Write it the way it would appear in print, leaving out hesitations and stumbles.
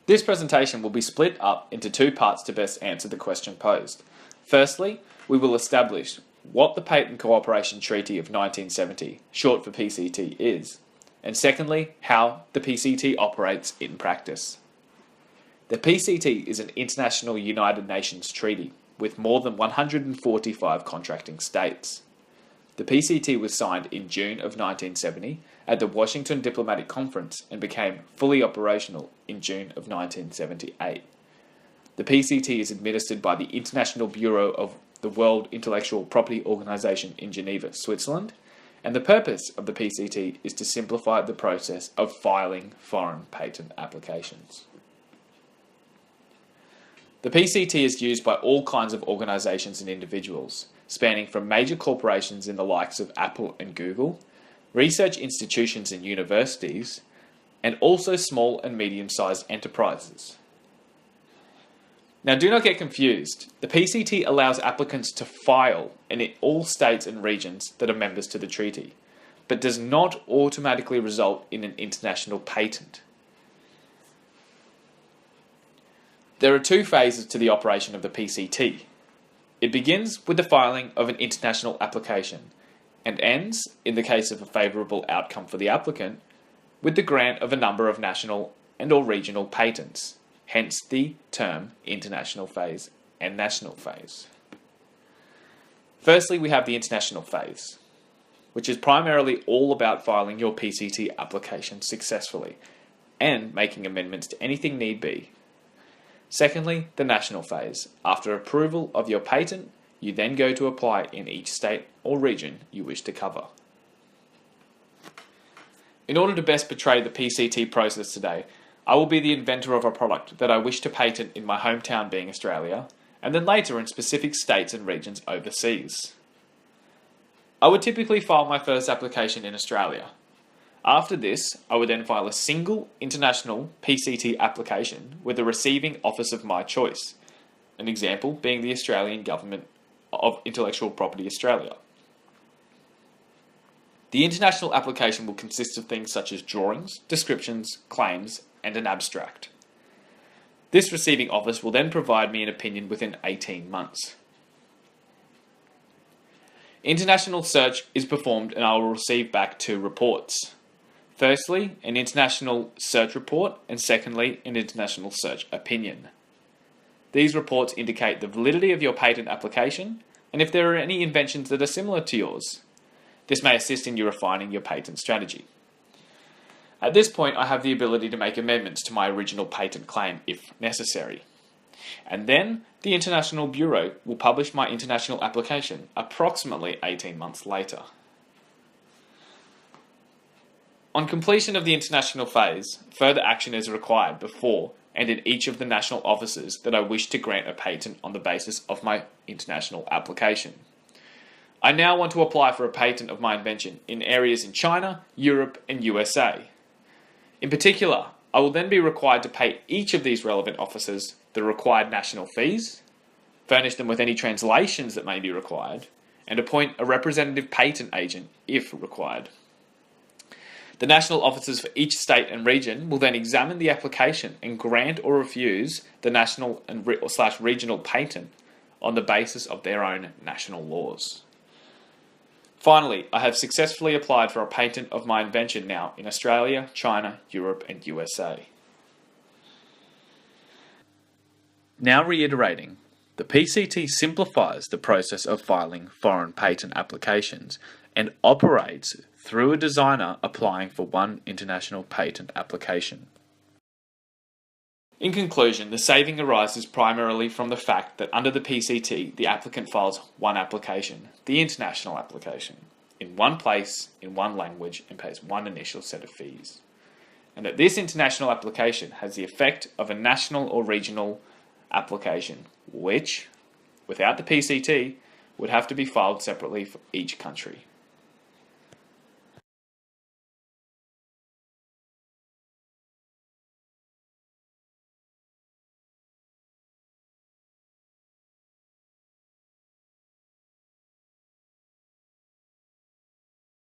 This presentation will be split up into two parts to best answer the question posed. Firstly, we will establish what the Patent Cooperation Treaty of 1970, short for PCT, is, and secondly, how the PCT operates in practice. The PCT is an international United Nations treaty with more than 145 contracting states. The PCT was signed in June of 1970 at the Washington Diplomatic Conference and became fully operational in June of 1978. The PCT is administered by the International Bureau of the World Intellectual Property Organization in Geneva, Switzerland, and the purpose of the PCT is to simplify the process of filing foreign patent applications. The PCT is used by all kinds of organizations and individuals, spanning from major corporations in the likes of Apple and Google, research institutions and universities, and also small and medium-sized enterprises. Now, do not get confused. The PCT allows applicants to file in all states and regions that are members to the treaty, but does not automatically result in an international patent. There are two phases to the operation of the PCT. It begins with the filing of an international application and ends, in the case of a favourable outcome for the applicant, with the grant of a number of national and/or regional patents, hence the term international phase and national phase. Firstly, we have the international phase, which is primarily all about filing your PCT application successfully and making amendments to anything need be. Secondly, the national phase. After approval of your patent, you then go to apply in each state or region you wish to cover. In order to best portray the PCT process today, I will be the inventor of a product that I wish to patent in my hometown being Australia, and then later in specific states and regions overseas. I would typically file my first application in Australia. After this, I would then file a single international PCT application with the receiving office of my choice, an example being the Australian Government of Intellectual Property Australia. The international application will consist of things such as drawings, descriptions, claims, and an abstract. This receiving office will then provide me an opinion within 18 months. International search is performed and I will receive back two reports. Firstly, an international search report, and secondly, an international search opinion. These reports indicate the validity of your patent application and if there are any inventions that are similar to yours. This may assist in you refining your patent strategy. At this point, I have the ability to make amendments to my original patent claim if necessary. And then, the International Bureau will publish my international application approximately 18 months later. On completion of the international phase, further action is required before and in each of the national offices that I wish to grant a patent on the basis of my international application. I now want to apply for a patent of my invention in areas in China, Europe, and USA. In particular, I will then be required to pay each of these relevant offices the required national fees, furnish them with any translations that may be required, and appoint a representative patent agent if required. The national offices for each state and region will then examine the application and grant or refuse the national and regional patent on the basis of their own national laws. Finally, I have successfully applied for a patent of my invention now in Australia, China, Europe, and USA. Now reiterating, the PCT simplifies the process of filing foreign patent applications and operates through a designer applying for one international patent application. In conclusion, the saving arises primarily from the fact that under the PCT, the applicant files one application, the international application, in one place, in one language, and pays one initial set of fees. And that this international application has the effect of a national or regional application, which, without the PCT, would have to be filed separately for each country.